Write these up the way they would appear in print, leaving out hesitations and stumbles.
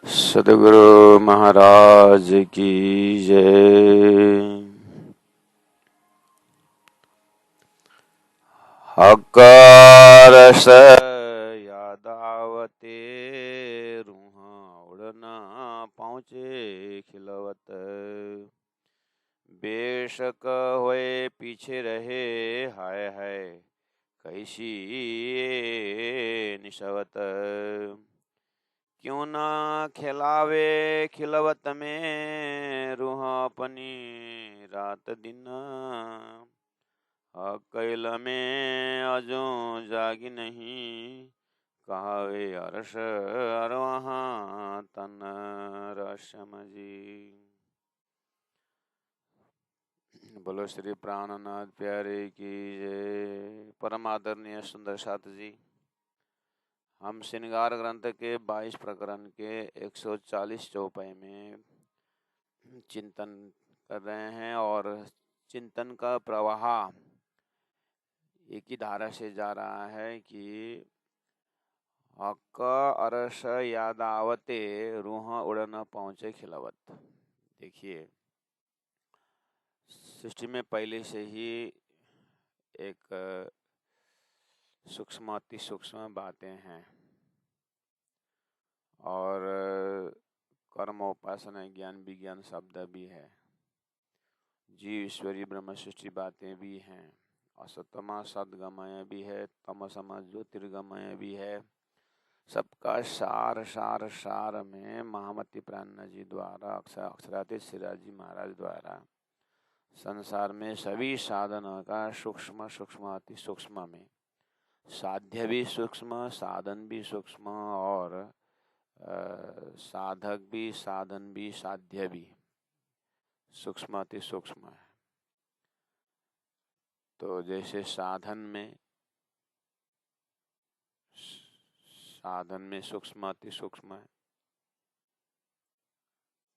सद्गुरु महाराज की जय। हकार से यादावते रूह उड़ना पहुँचे खिलवत। बेशक होए पीछे रहे हाय हाय कैसी निशवत। क्यों ना खिलावे खिलवत में रूह अपनी रात दिन। कैल में अजो जागी नहीं कहावे अरस अरवहा तन रसम जी। बोलो श्री प्राणनाथ प्यारे की जय। परम आदरणीय सुंदर साथ जी, हम श्रृंगार ग्रंथ के 22 प्रकरण के 140 चौपाई में चिंतन कर रहे हैं और चिंतन का प्रवाह एक ही धारा से जा रहा है कि हक अरस याद आवते रूह उड़ न पहुंचे खिलवत। देखिए, सृष्टि में पहले से ही एक सूक्ष्म अति सूक्ष्म बातें हैं और कर्म उपासना ज्ञान विज्ञान शब्द भी है, जीव ईश्वरी ब्रह्म सृष्टि बातें भी हैं, असतमा सदगमय भी है, तमसमा ज्योतिर्गमय भी है। सबका सार सार सार में महामती प्राणना जी द्वारा अक्षरातीत सिराज जी महाराज द्वारा संसार में सभी साधनों का सूक्ष्म सूक्ष्म अति सूक्ष्म में, साध्य भी सूक्ष्म साधन भी सूक्ष्म और साधक भी साधन भी साध्य भी सूक्ष्म अति सूक्ष्म है। तो जैसे साधन में सूक्ष्म अति सूक्ष्म है,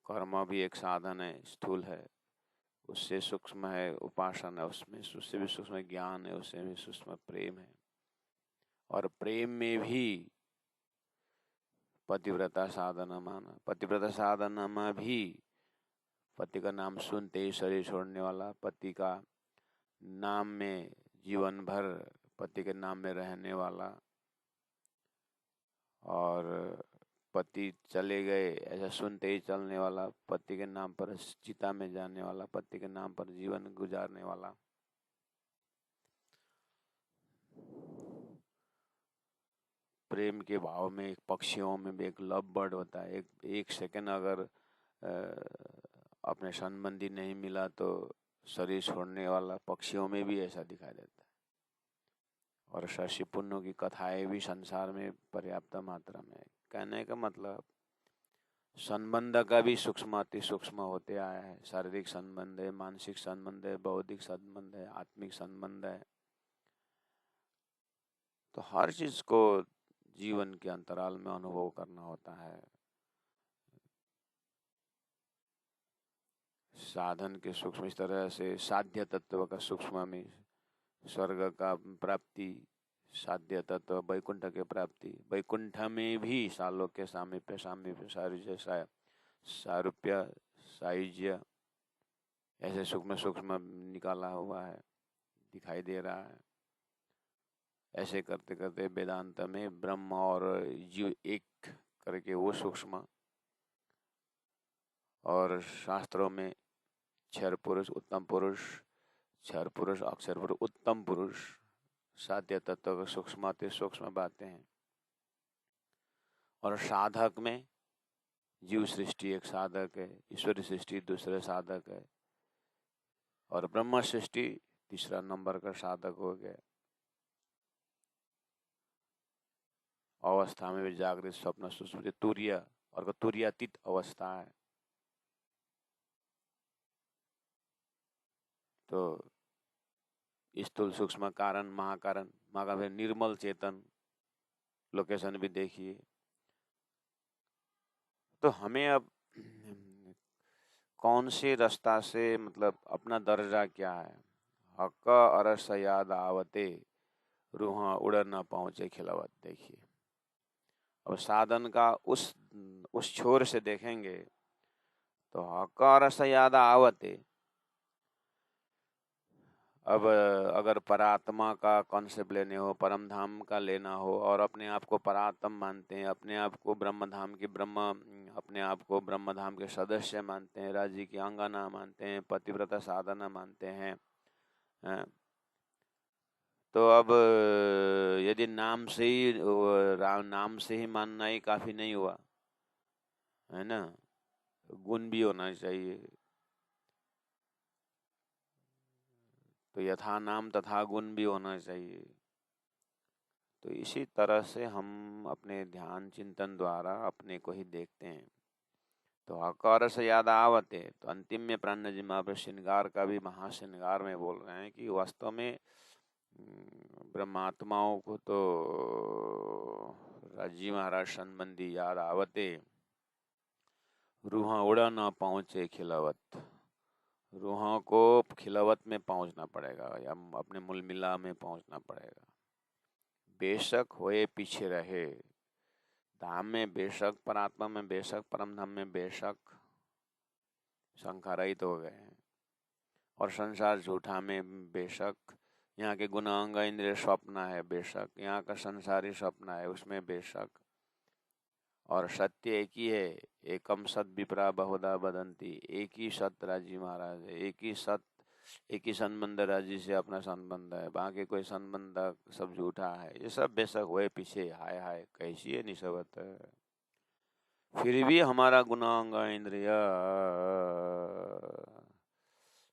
कर्म भी एक साधन है, स्थूल है, उससे सूक्ष्म है उपासना, उसमें उससे भी सूक्ष्म ज्ञान है, उससे भी सूक्ष्म प्रेम है। और प्रेम में भी पतिव्रता साधना माना, पतिव्रता साधना में भी पति का नाम सुनते ही शरीर छोड़ने वाला, पति का नाम में जीवन भर पति के नाम में रहने वाला, और पति चले गए ऐसा सुनते ही चलने वाला, पति के नाम पर चिता में जाने वाला, पति के नाम पर जीवन गुजारने वाला। प्रेम के भाव में एक पक्षियों में भी एक लव बर्ड होता है, एक सेकंड अगर अपने संबंधी नहीं मिला तो शरीर छोड़ने वाला पक्षियों में भी ऐसा दिखाई देता है। और शशि पुण्यों की कथाएं भी संसार में पर्याप्त मात्रा में। कहने का मतलब संबंध का भी सूक्ष्म अति सूक्ष्म होते आया है। शारीरिक संबंध है, मानसिक संबंध है, बौद्धिक संबंध है, आत्मिक संबंध है। तो हर चीज को जीवन के अंतराल में अनुभव करना होता है। साधन के सूक्ष्म इस तरह से साध्य तत्व का सूक्ष्म में स्वर्ग का प्राप्ति, साध्य तत्व वैकुंठ के प्राप्ति, वैकुंठ में भी सालोक्य सामीप्य सामीप्य सायुज्य सारूप्य सायुज्य ऐसे सूक्ष्म सूक्ष्म निकाला हुआ है, दिखाई दे रहा है। ऐसे करते करते वेदांत में ब्रह्म और जीव एक करके वो सूक्ष्म, और शास्त्रों में क्षर पुरुष उत्तम पुरुष, क्षर पुरुष अक्षर पुरुष उत्तम पुरुष, साध्य तत्व का सूक्ष्म अति सूक्ष्म बातें हैं। और साधक में जीव सृष्टि एक साधक है, ईश्वरी सृष्टि दूसरे साधक है, और ब्रह्म सृष्टि तीसरा नंबर का साधक हो गया। अवस्था में भी जागृत स्वप्न सुषुप्ति तुर्य और तुर्यातीत अवस्था है। तो स्थूल सूक्ष्म कारण महाकारण, महाकारण निर्मल चेतन, लोकेशन भी देखिए। तो हमें अब कौन से रास्ता से, मतलब अपना दर्जा क्या है। हक अरस याद आवते रूह उड़ न पहुंचे खिलवत। देखिए, अब साधन का उस उस छोर से देखेंगे तो हकार से याद आवते। अब अगर परात्मा का कॉन्सेप्ट लेने हो, परम धाम का लेना हो, और अपने आप को परात्म मानते हैं, अपने आप को ब्रह्म धाम के अपने आप को ब्रह्म धाम के सदस्य मानते हैं, राज्य की अंगना मानते हैं, पतिव्रता साधना मानते हैं, तो अब यदि नाम से ही नाम से ही मानना ही काफी नहीं हुआ, है ना, गुण भी होना चाहिए। तो यथा नाम तथा गुण भी होना चाहिए। तो इसी तरह से हम अपने ध्यान चिंतन द्वारा अपने को ही देखते हैं। तो आकार से याद आवते, तो अंतिम में प्राण जी महाप्रभु श्रृंगार का भी महाश्रृंगार में बोल रहे हैं कि वास्तव में ब्रह्मात्माओं को तो राजी महाराज संबंधी याद आवते, रूहा उड़ा ना पहुंचे खिलावत। रूहा को खिलावत में पहुंचना पड़ेगा या अपने मूल मिला में पहुंचना पड़ेगा। बेशक होए पीछे रहे, धाम में बेशक, परात्मा में बेशक, परम धाम में बेशक संख्या रहित हो गए हैं, और संसार झूठा में बेशक, यहाँ के गुणांग इंद्रिय स्वप्न है बेशक, यहाँ का संसारी स्वप्न है उसमें बेशक, और सत्य एक ही है। एकम सत विप्रा बहुधा बदंती, एक ही सत राजी महाराज है, एक ही संबंध राजी से अपना संबंध है, बाकी कोई संबंध सब झूठा है। ये सब बेशक हुए पीछे, हाय हाय कैसी है निस्बत, फिर भी हमारा गुणांग इंद्रिय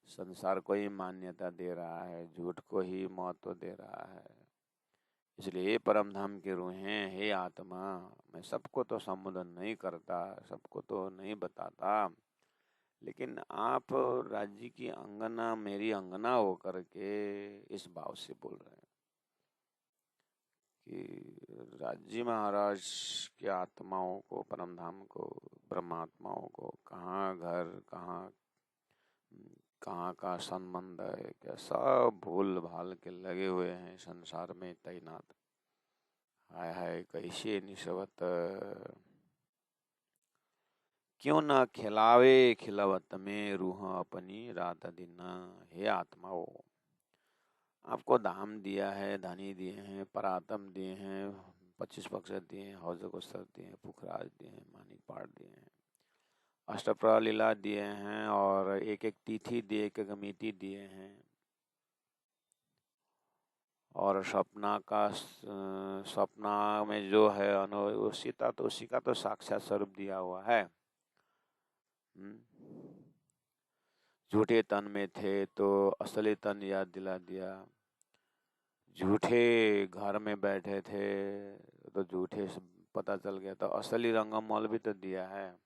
संसार को ही मान्यता दे रहा है, झूठ को ही महत्व दे रहा है। इसलिए परम धाम के रूहें, हे आत्मा, मैं सबको तो संबोधन नहीं करता, सबको तो नहीं बताता, लेकिन आप राज्य की अंगना, मेरी अंगना होकर के इस भाव से बोल रहे हैं कि राज्य महाराज के आत्माओं को, परम धाम को, ब्रह्मात्माओं को कहाँ घर, कहाँ का संबंध है, क्या सब भूल भाल के लगे हुए हैं संसार में तैनात। हाय हाय कैसे निस्बत, क्यों न खिलावे खिलावत में रूह अपनी रात दिन। हे आत्माओ, आपको धाम दिया है, धनी दिए हैं, परातम दिए हैं, 25 पक्ष दिए हैं, हौज गोस्तर दिए हैं, पुखराज दिए हैं, मानिक पाठ दिए हैं, अष्टप्रहर लीला दिए हैं, और एक एक तिथि दिए, एक एक मिति दिए हैं, और सपना में जो है उसी का तो साक्षात स्वरूप दिया हुआ है। झूठे तन में थे तो असली तन याद दिला दिया, झूठे घर में बैठे थे तो झूठे से पता चल गया, तो असली रंगमौल भी तो दिया है।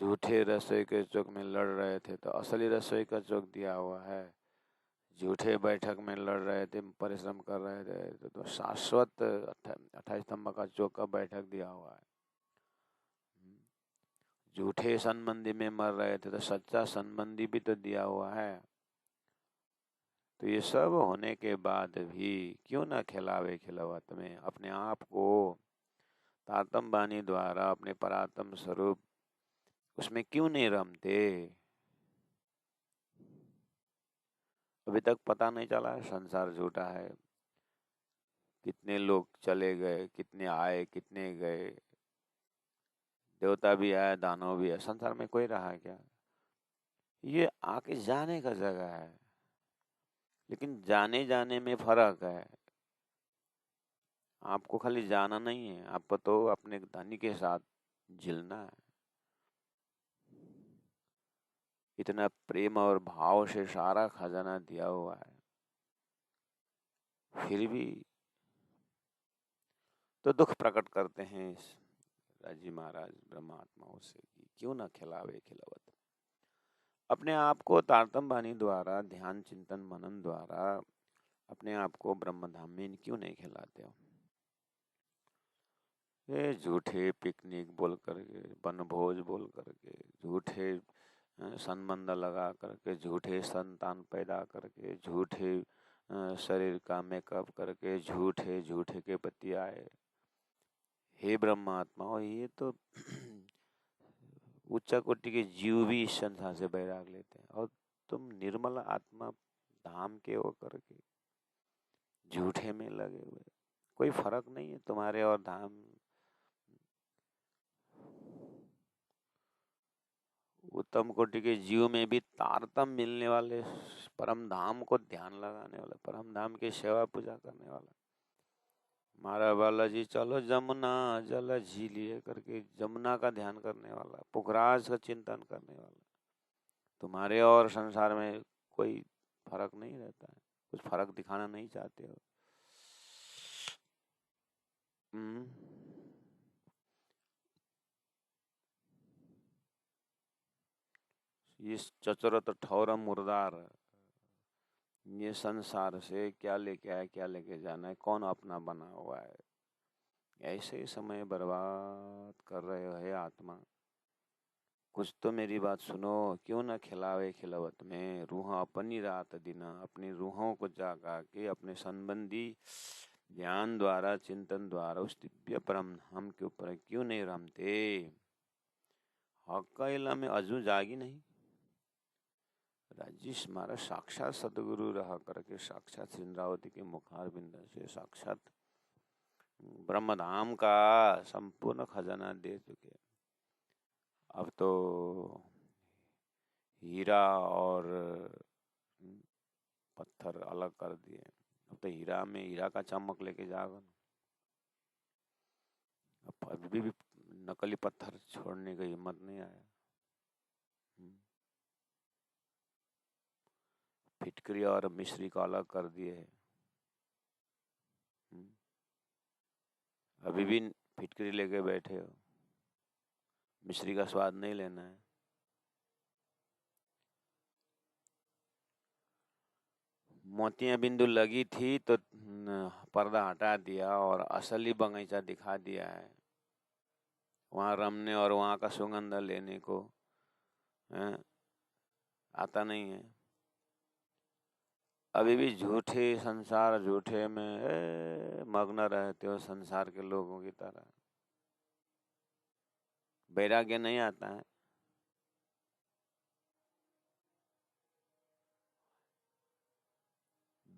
झूठे रसोई के चौक में लड़ रहे थे तो असली रसोई का चौक दिया हुआ है। झूठे बैठक में लड़ रहे थे, परिश्रम कर रहे थे तो शाश्वत 28 स्तंभ का चौक का बैठक दिया हुआ है। झूठे संबंधी में मर रहे थे तो सच्चा संबंधी भी तो दिया हुआ है। तो ये सब होने के बाद भी क्यों न खिलावे खिलावत में अपने आप को तारतम बानी द्वारा अपने परात्म स्वरूप उसमें क्यों नहीं रमते। अभी तक पता नहीं चला संसार झूठा है, कितने लोग चले गए, कितने आए, कितने गए, देवता भी आए, दानव भी आए, संसार में कोई रहा क्या? ये आके जाने का जगह है, लेकिन जाने जाने में फर्क है। आपको खाली जाना नहीं है, आपको तो अपने धनी के साथ झिलना है। इतना प्रेम और भाव से सारा खजाना दिया हुआ है, फिर भी तो दुख प्रकट करते हैं राजी महाराज ब्रह्मात्माओं से कि क्यों न खिलावे खिलावत। अपने आप को तारतम बानी द्वारा, ध्यान चिंतन मनन द्वारा अपने आप को ब्रह्म धाम में क्यों नहीं खिलाते हो? ये झूठे पिकनिक बोल करके, वनभोज बोल करके, झूठे संबंध लगा करके, झूठे संतान पैदा करके, झूठे शरीर का मेकअप करके, झूठे के प्रति आए। हे ब्रह्मात्मा, ये तो उच्च कोटि के जीव भी इस संसार से बैराग लेते हैं, और तुम निर्मल आत्मा धाम के होकर के झूठे में लगे हुए, कोई फर्क नहीं है तुम्हारे और धाम। उत्तम कोटि के जीव में भी तारतम मिलने वाले, परम धाम को ध्यान लगाने वाला, परम धाम की सेवा पूजा करने वाला, मारा बालाजी चलो जमुना जल झीलिए करके जमुना का ध्यान करने वाला, पुखराज का चिंतन करने वाला, तुम्हारे और संसार में कोई फर्क नहीं रहता है, कुछ फर्क दिखाना नहीं चाहते हो। इस चचरत ठौर मुर्दार, ये संसार से क्या लेके आए, क्या लेके जाना है, कौन अपना बना हुआ है, ऐसे ही समय बर्बाद कर रहे हो हे आत्मा। कुछ तो मेरी बात सुनो, क्यों ना खिलावे खिलावत में रूह अपनी रात दिन, अपनी रूहों को जागा के अपने संबंधी ज्ञान द्वारा, चिंतन द्वारा उस दिव्य परम धाम के ऊपर क्यों नहीं रमते। हक्का में अजू जागी नहीं। राजेश महाराज साक्षात सदगुरु रहा करके, साक्षात सिंद्रावती के मुखार बिंद से साक्षात ब्रह्मधाम का संपूर्ण खजाना दे चुके। अब तो हीरा और पत्थर अलग कर दिए, अब तो हीरा में हीरा का चमक लेके जाओगे। अब अभी भी नकली पत्थर छोड़ने की हिम्मत नहीं आया। फिटकरी और मिश्री को अलग कर दिए है। अभी भी फिटकरी लेके बैठे हो, मिश्री का स्वाद नहीं लेना है। मोतियां बिंदु लगी थी तो पर्दा हटा दिया और असली बगीचा दिखा दिया है, वहाँ रमने और वहाँ का सुगंध लेने को आता नहीं है। अभी भी झूठे संसार, झूठे में मग्न रहते हो संसार के लोगों की तरह। वैराग्य नहीं आता है।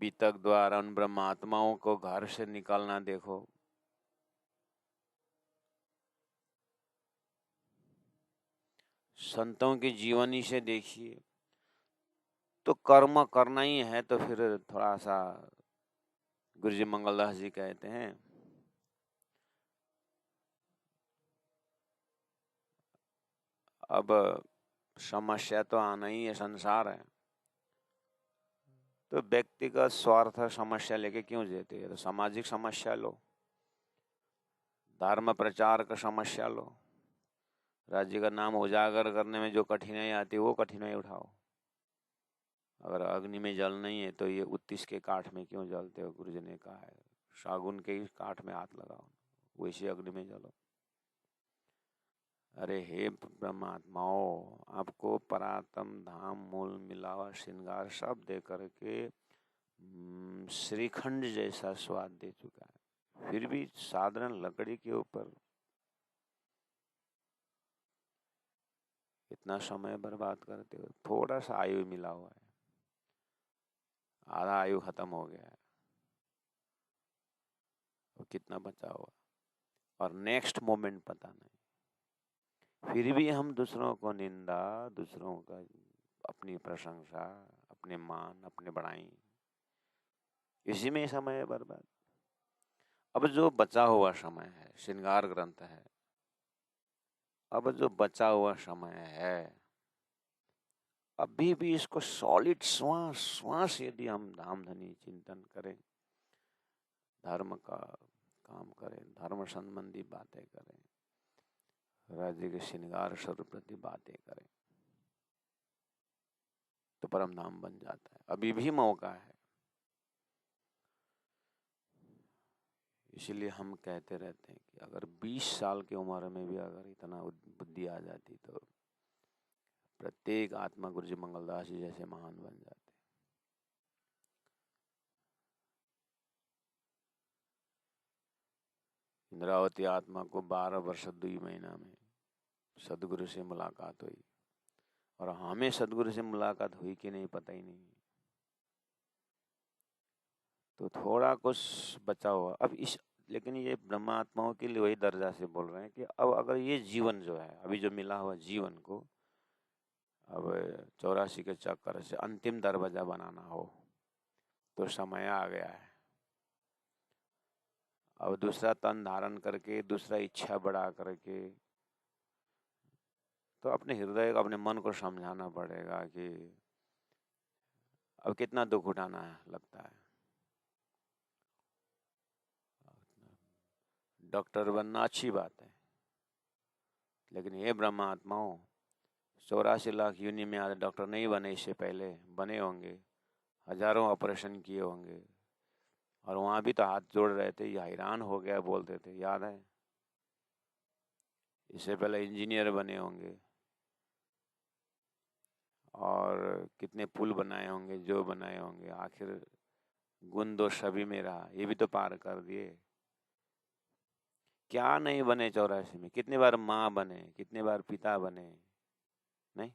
बीतक द्वारा उन ब्रह्मात्माओं को घर से निकालना देखो। संतों की जीवनी से देखिए तो कर्म करना ही है, तो फिर थोड़ा सा गुरुजी मंगलदास जी कहते हैं, अब समस्या तो आना ही है, संसार है, तो व्यक्तिगत स्वार्थ समस्या लेके क्यों जेते है। तो सामाजिक समस्या लो, धर्म प्रचार का समस्या लो, राज्य का नाम उजागर करने में जो कठिनाई आती है वो कठिनाई उठाओ। अगर अग्नि में जल नहीं है तो ये 29 के काठ में क्यों जलते हो। गुरुजी ने कहा है शागुन के काठ में हाथ लगाओ, वैसे अग्नि में जलो। अरे हे ब्रह्मात्माओं, आपको परातम धाम मूल मिलावा श्रृंगार सब दे करके श्रीखंड जैसा स्वाद दे चुका है, फिर भी साधारण लकड़ी के ऊपर इतना समय बर्बाद करते हो। थोड़ा सा आयु मिला हुआ है, आधा आयु खत्म हो गया है, तो कितना बचा हुआ और नेक्स्ट मोमेंट पता नहीं। फिर भी हम दूसरों को निंदा, दूसरों का अपनी प्रशंसा, अपने मान, अपने बड़ाई, इसी में समय बर्बाद। अब जो बचा हुआ समय है, श्रृंगार ग्रंथ है, अब जो बचा हुआ समय है, अभी भी इसको सॉलिड श्वास श्वास यदि हम धाम धनी चिंतन करें, धर्म का काम करें, धर्म संबंधी बातें करें, राज्य के श्रृंगार स्वरूप प्रति बातें करें, तो परम धाम बन जाता है। अभी भी मौका है। इसलिए हम कहते रहते हैं कि अगर 20 साल की उम्र में भी अगर इतना बुद्धि आ जाती तो प्रत्येक आत्मा गुरुजी मंगलदास जी जैसे महान बन जाते। इंद्रावती आत्मा को 12 वर्ष 2 महीना में सदगुरु से मुलाकात हुई, और हमें सदगुरु से मुलाकात हुई कि नहीं पता ही नहीं। तो थोड़ा कुछ बचा हुआ अब इस, लेकिन ये ब्रह्मात्माओं के लिए वही दर्जा से बोल रहे हैं कि अब अगर ये जीवन जो है, अभी जो मिला हुआ जीवन को अब 84 के चक्कर से अंतिम दरवाजा बनाना हो तो समय आ गया है। अब दूसरा तन धारण करके, दूसरा इच्छा बढ़ा करके, तो अपने हृदय को, अपने मन को समझाना पड़ेगा कि अब कितना दुख उठाना है लगता है। डॉक्टर बनना अच्छी बात है, लेकिन ये ब्रह्मात्माओं 84 लाख यूनि में आज डॉक्टर नहीं बने, इससे पहले बने होंगे, हजारों ऑपरेशन किए होंगे, और वहाँ भी तो हाथ जोड़ रहे थे, ये हैरान हो गया बोलते थे, याद है। इससे पहले इंजीनियर बने होंगे और कितने पुल बनाए होंगे, जो बनाए होंगे, आखिर गुण दोष सभी में रहा, ये भी तो पार कर दिए। क्या नहीं बने 84 में, कितने बार माँ बने, कितने बार पिता बने, नहीं।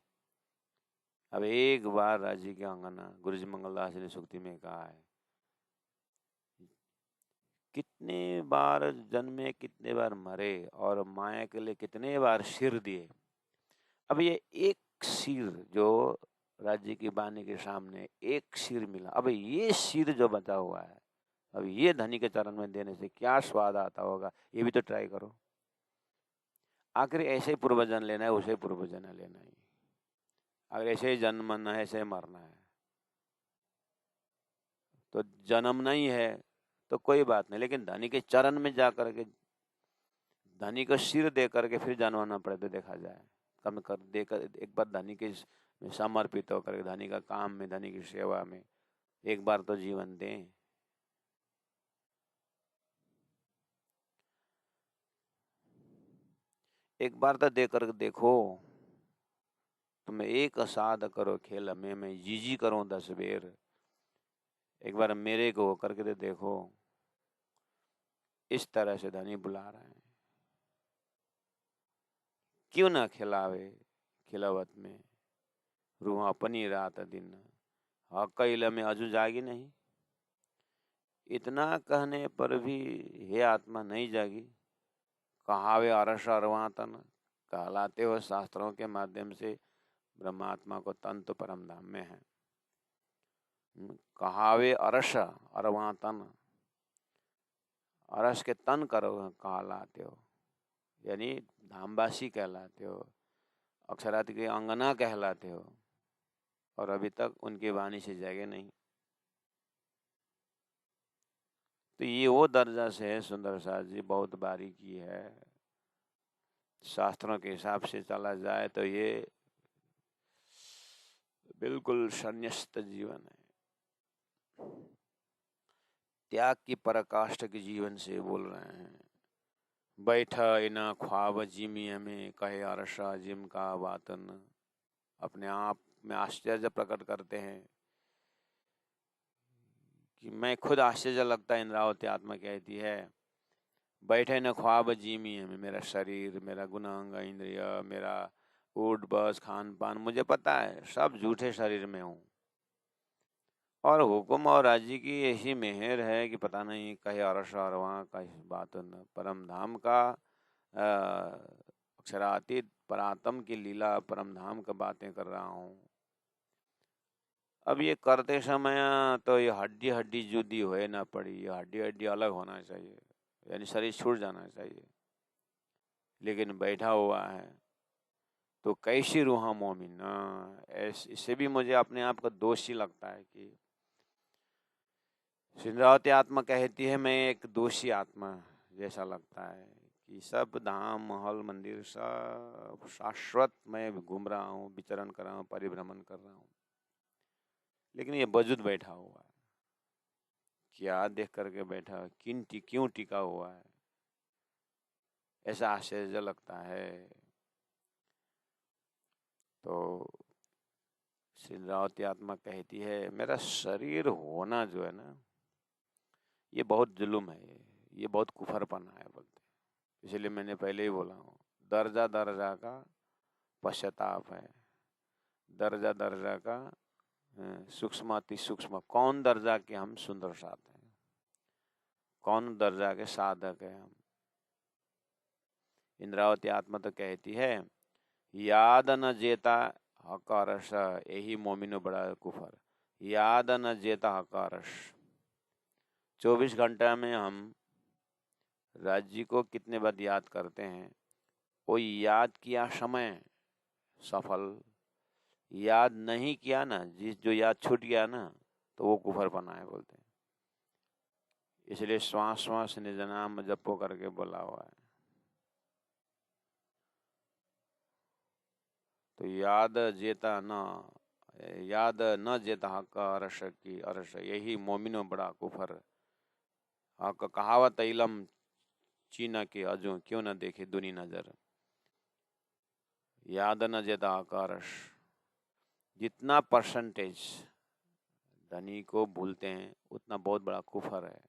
अब एक बार राज्य के अंगना, गुरु जी मंगलदास जी ने सुक्ति में कहा है, कितने बार जन्मे, कितने बार मरे, और माया के लिए कितने बार सिर दिए। अब ये एक सिर जो राज्य की बानी के सामने एक सिर मिला, अब ये सिर जो बचा हुआ है, अब ये धनी के चरण में देने से क्या स्वाद आता होगा, ये भी तो ट्राई करो। आखिर ऐसे ही पूर्वजन लेना है, उसे पूर्वजन लेना है। अगर ऐसे ही जन्मना है, ऐसे मरना है, तो जन्म नहीं है तो कोई बात नहीं, लेकिन धनी के चरण में जा करके, धनी को सिर दे करके फिर जन्माना पड़े तो देखा जाए। कम कर देकर एक बार धनी के समर्पित होकर, धनी का काम में, धनी की सेवा में एक बार तो जीवन दें। एक बार तो दे कर देखो, तुम एक असाध करो खेल में, मैं जी करूं 10 बेर। एक बार मेरे को करके तो देखो। इस तरह से धनी बुला रहे हैं, क्यों ना खिलावे खिलावत में, रूह अपनी रात दिन, कैल में अजू जागी नहीं। इतना कहने पर भी हे आत्मा नहीं जागी, कहावे अरस अरवातन, कहलाते हो शास्त्रों के माध्यम से ब्रह्मात्मा को तन तो परम धाम में है। कहावे अरस अरवातन, अरस के तन करो कहलाते हो, यानी धामवासी कहलाते हो, अक्षरार्थ के अंगना कहलाते हो, और अभी तक उनकी वाणी से जगे नहीं। तो ये वो दर्जा से है सुंदर साथ जी, बहुत बारीकी है। शास्त्रों के हिसाब से चला जाए तो ये बिल्कुल संन्यास्त जीवन है, त्याग की पराकाष्ठा के जीवन से बोल रहे हैं। बैठा इना ख्वाब जिमी में कहे अरसा जिम का वातन, अपने आप में आश्चर्य प्रकट करते हैं कि मैं खुद आश्चर्य लगता है। इंद्रावती आत्मा कहती है, बैठे न ख्वाब जिमी में, मेरा शरीर, मेरा गुणांग इंद्रिय, मेरा उठ बस खान पान, मुझे पता है सब झूठे शरीर में हूँ, और हुक्म और राज्य की ऐसी मेहर है कि पता नहीं कहे अरस और वहाँ का बात, परम धाम का अक्षरातीत परात्म की लीला, परम धाम का बातें कर रहा हूँ। अब ये करते समय तो ये हड्डी हड्डी जुदी हुए ना पड़ी, ये हड्डी हड्डी अलग होना चाहिए, यानी शरीर छूट जाना चाहिए, लेकिन बैठा हुआ है तो कैसी रूहा मोमिन। इससे भी मुझे अपने आप का दोषी लगता है कि इंद्रावती आत्मा कहती है मैं एक दोषी आत्मा जैसा लगता है कि सब धाम महल मंदिर सब शाश्वत मैं घूम रहा हूँ, विचरण कर रहा हूँ, परिभ्रमण कर रहा हूँ, लेकिन ये वजूद बैठा हुआ है, क्या देख करके बैठा, क्यों टिका हुआ है, ऐसा आश्चर्य लगता है। तो इंद्रावती आत्मा कहती है मेरा शरीर होना जो है ना, ये बहुत जुल्म है, ये बहुत कुफरपना है बोलते, इसलिए मैंने पहले ही बोला हूँ, दर्जा दर्जा का पश्चाताप है। दर्जा दर्जा का सूक्ष्म अति सूक्ष्म, कौन दर्जा के हम सुंदर साथ हैं, कौन दर्जा के साधक है हम। इंद्रावती आत्मा तो कहती है, याद न जेता हकारस, यही मोमिनो बड़ा कुफर। याद न जेता हकारस, 24 घंटा में हम राज्य को कितने बार याद करते हैं, वो याद किया समय सफल, याद नहीं किया ना, जो याद छूट गया ना, तो वो कुफर बना है बोलते हैं। इसलिए श्वास श्वास निज नाम जपो करके बोला हुआ है। तो याद न जेता हक अरस की अरस, यही मोमिनो बड़ा कुफर। हक कहावत इलम चीना के अजू, क्यों न देखे दुनी नजर। याद न जेता हक अरस, जितना परसेंटेज धनी को भूलते हैं उतना बहुत बड़ा कुफर है।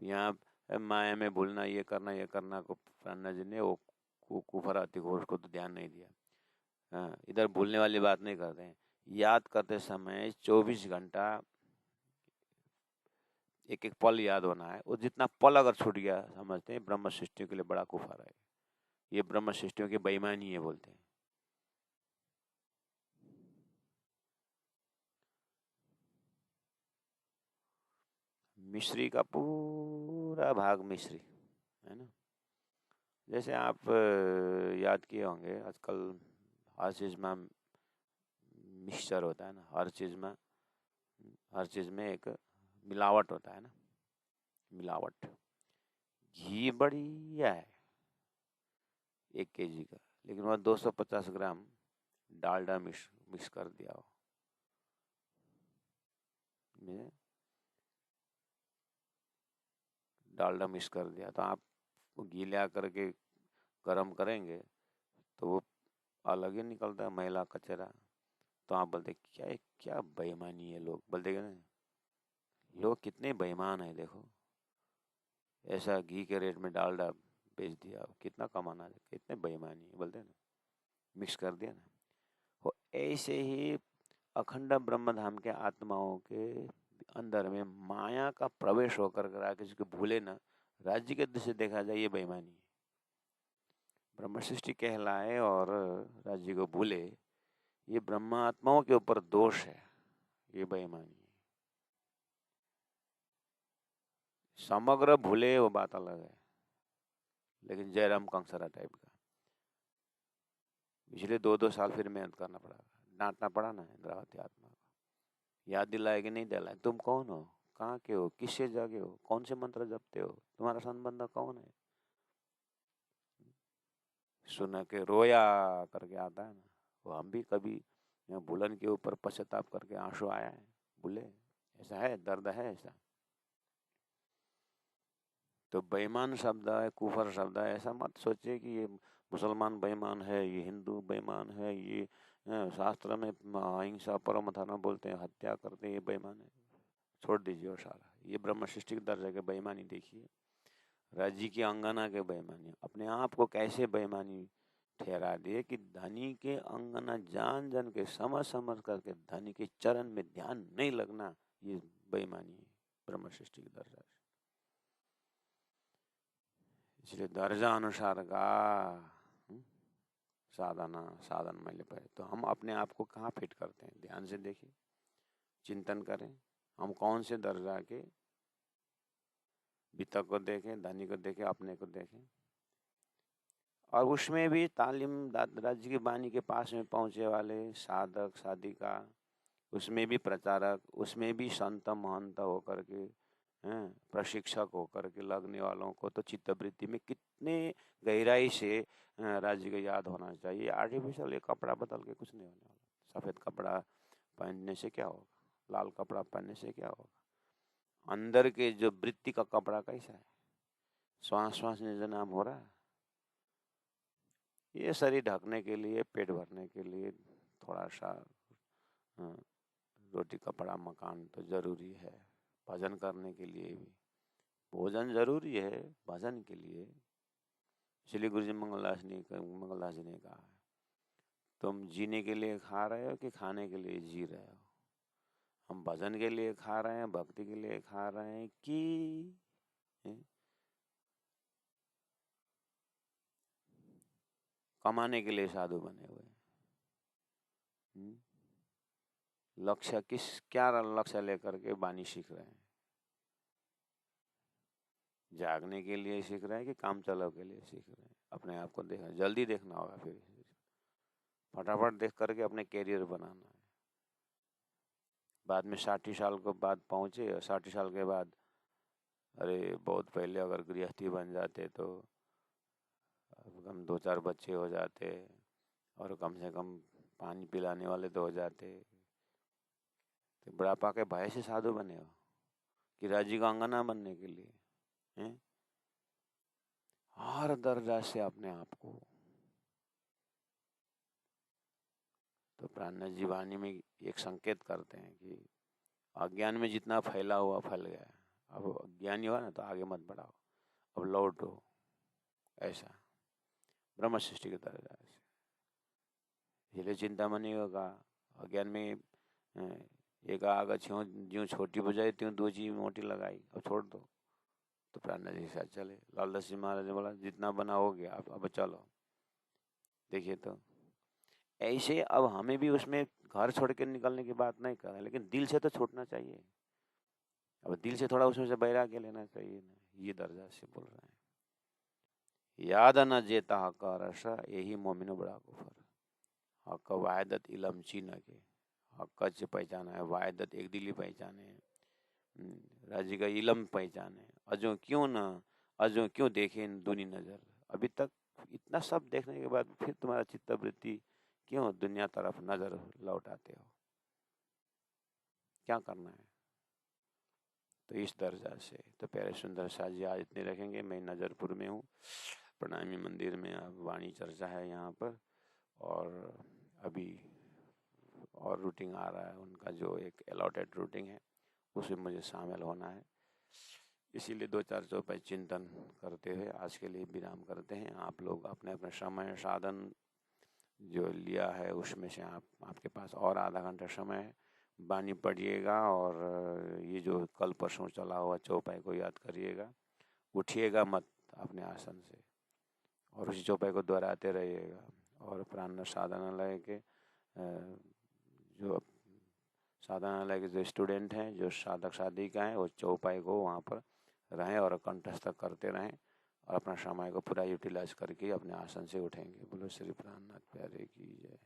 यहाँ माया में भूलना, ये करना को पन्ना जी ने वो कुफर अति घोष को तो ध्यान नहीं दिया। हाँ, इधर भूलने वाली बात नहीं करते हैं। याद करते समय 24 घंटा एक एक पल याद होना है। वो जितना पल अगर छूट गया, समझते हैं ब्रह्म सृष्टियों के लिए बड़ा कुफर है। ये ब्रह्म सृष्टियों की बेईमानी है बोलते हैं। मिश्री का पूरा भाग मिश्री है ना। जैसे आप याद किए होंगे, आजकल हर चीज में मिक्सचर होता है ना, हर चीज में एक मिलावट होता है ना, मिलावट। घी बढ़िया है 1 kg का, लेकिन वह 250 ग्राम डालडा मिक्स कर दिया हो, डालडा मिक्स कर दिया, तो आप घी ले करके गरम करेंगे तो वो अलग ही निकलता है, मैला कचरा। तो आप बोलते क्या बेईमानी है। लोग बोलते ना, लोग कितने बेईमान है, देखो ऐसा घी के रेट में डालडा बेच दिया, कितना कमाना है, कितने बेईमानी है बोलते ना, मिक्स कर दिया ना। वो ऐसे ही अखंड ब्रह्म धाम के आत्माओं के अंदर में माया का प्रवेश होकर करा किसी को भूले ना, राज्य के दृष्टि से देखा जाए ये बेईमानी है। ब्रह्म सृष्टि कहलाए और राज्य को भूले, ये ब्रह्म आत्माओं के ऊपर दोष है, ये बेईमानी है। समग्र भूले वो बात अलग है, लेकिन जयराम कंसरा टाइप का पिछले 2-2 साल फिर मेहनत करना पड़ा, डांटना पड़ा ना इंद्रावती आत्मा को, याद दिलाए कि नहीं दिलाए, तुम कौन हो, कहाँ के हो, किससे जागे हो, कौन से मंत्र जपते हो, तुम्हारा संबंध कौन है। सुन के रोया करके आता है ना, वो हम भी कभी भूलन के ऊपर पश्चाताप करके आंसू आया है, भूले, ऐसा है, दर्द है ऐसा। तो बेईमान शब्द है, कुफर शब्द है, ऐसा मत सोचिए कि ये मुसलमान बेईमान है, ये हिंदू बेईमान है, ये शास्त्र में अहिंसा परम धर्म बोलते हैं, हत्या करते हैं, ये बेईमान है। छोड़ दीजिए वो सारा, ये ब्रह्म सृष्टि के दर्जे के बेईमानी देखिए, राज्य की अंगना के बेईमानी, अपने आप को कैसे बेईमानी ठहरा दिए कि धनी के अंगना जान जान के समझ करके धनी के चरण में ध्यान नहीं लगना, ये बेईमानी है ब्रह्म सृष्टि के दर्जा से। इसलिए दर्जा अनुसार का साधन मैले पाए। तो हम अपने आप को कहाँ फिट करते हैं, ध्यान से देखिए, चिंतन करें, हम कौन से दर्जा के, वित्त को देखें, धनी को देखें, अपने को देखें, और उसमें भी तालीम राज्य की वाणी के पास में पहुंचे वाले साधक साधिका, उसमें भी प्रचारक, उसमें भी संत महंत होकर के, प्रशिक्षक होकर के लगने वालों को तो चित्तवृत्ति में कितने गहराई से राज्य को याद होना चाहिए। आर्टिफिशियल ये कपड़ा बदल के कुछ नहीं होने वाला। सफ़ेद कपड़ा पहनने से क्या होगा, लाल कपड़ा पहनने से क्या होगा, अंदर के जो वृत्ति का कपड़ा कैसा है, श्वास श्वास निज नाम हो रहा है। ये शरीर ढकने के लिए, पेट भरने के लिए थोड़ा सा रोटी कपड़ा मकान तो जरूरी है, भजन करने के लिए भी भोजन जरूरी है, भजन के लिए इसलिए गुरु जी मंगलदास जी ने कहा, तुम जीने के लिए खा रहे हो कि खाने के लिए जी रहे हो? हम भजन के लिए खा रहे हैं, भक्ति के लिए खा रहे हैं कि कमाने के लिए साधु बने हुए? लक्ष्य क्या लक्ष्य लेकर के वाणी सीख रहे हैं? जागने के लिए सीख रहे हैं कि काम चलाव के लिए सीख रहे हैं? अपने आप को देखना, जल्दी देखना होगा, फिर फटाफट देख करके अपने कैरियर बनाना है। बाद में 60 साल को बाद पहुंचे और 60 साल के बाद अरे बहुत पहले अगर गृहस्थी बन जाते तो कम 2-4 बच्चे हो जाते और कम से कम पानी पिलाने वाले तो हो जाते। तो बुढ़ापा के भय से साधु बने हो कि राजी का अंगना बनने के लिए? हैं? हर दर्जा से अपने आप को, तो प्राणनाथ जी वाणी में एक संकेत करते हैं कि अज्ञान में जितना फैला हुआ फैल गया, अब ज्ञानी हुआ ना तो आगे मत बढ़ाओ, अब लौटो। ऐसा ब्रह्म सृष्टि के दर्जा से इसलिए चिंतामणि होगा अज्ञान में एक आग ज्यों छोटी बजाई त्यों दो चीज मोटी लगाई, अब छोड़ दो। तो प्राणनाथ जी के साथ चले। लालदास जी महाराज ने बोला जितना बना हो गया, अब चलो। देखिए तो ऐसे अब हमें भी उसमें घर छोड़ के निकलने की बात नहीं कर रहे, लेकिन दिल से तो छूटना चाहिए। अब दिल से थोड़ा उसमें से वैराग्य लेना चाहिए ना, ये दर्जा से बोल रहे हैं। याद न जेता हक रसा यही मोमिनो बड़ा कुफर, हक वायदत इलम चीन के, हक से पहचाना है, वायदत एक दिली पहचाने है, राज्य का इलम पहचाने, अजो क्यों देखे दूनी नजर। अभी तक इतना सब देखने के बाद फिर तुम्हारा चित्तवृत्ति क्यों दुनिया तरफ नजर लौटाते हो? क्या करना है? तो इस दर्जा से तो प्यारे सुंदर साज जी आज इतने रखेंगे। मैं नजरपुर में हूँ, प्रणामी मंदिर में अब वाणी चर्चा है यहाँ पर, और अभी और रूटिंग आ रहा है उनका, जो एक अलॉटेड रूटिंग है उसमें मुझे शामिल होना है। इसीलिए 2-4 चौपाई चिंतन करते हुए आज के लिए विराम करते हैं। आप लोग अपने अपने समय साधन जो लिया है उसमें से आपके पास और आधा घंटा समय है, वाणी पढ़िएगा और ये जो कल परसों चला हुआ चौपाई को याद करिएगा। उठिएगा मत अपने आसन से और उसी चौपाई को दोहराते रहिएगा। और प्राणनाथ साधनालय के जो साधनालय के जो स्टूडेंट हैं, जो साधक साधिका हैं, वो चौपाई को वहाँ पर रहें और कंठस्थ करते रहें और अपना समय को पूरा यूटिलाइज करके अपने आसन से उठेंगे। बोलो श्री प्राणनाथ प्यारे की जय।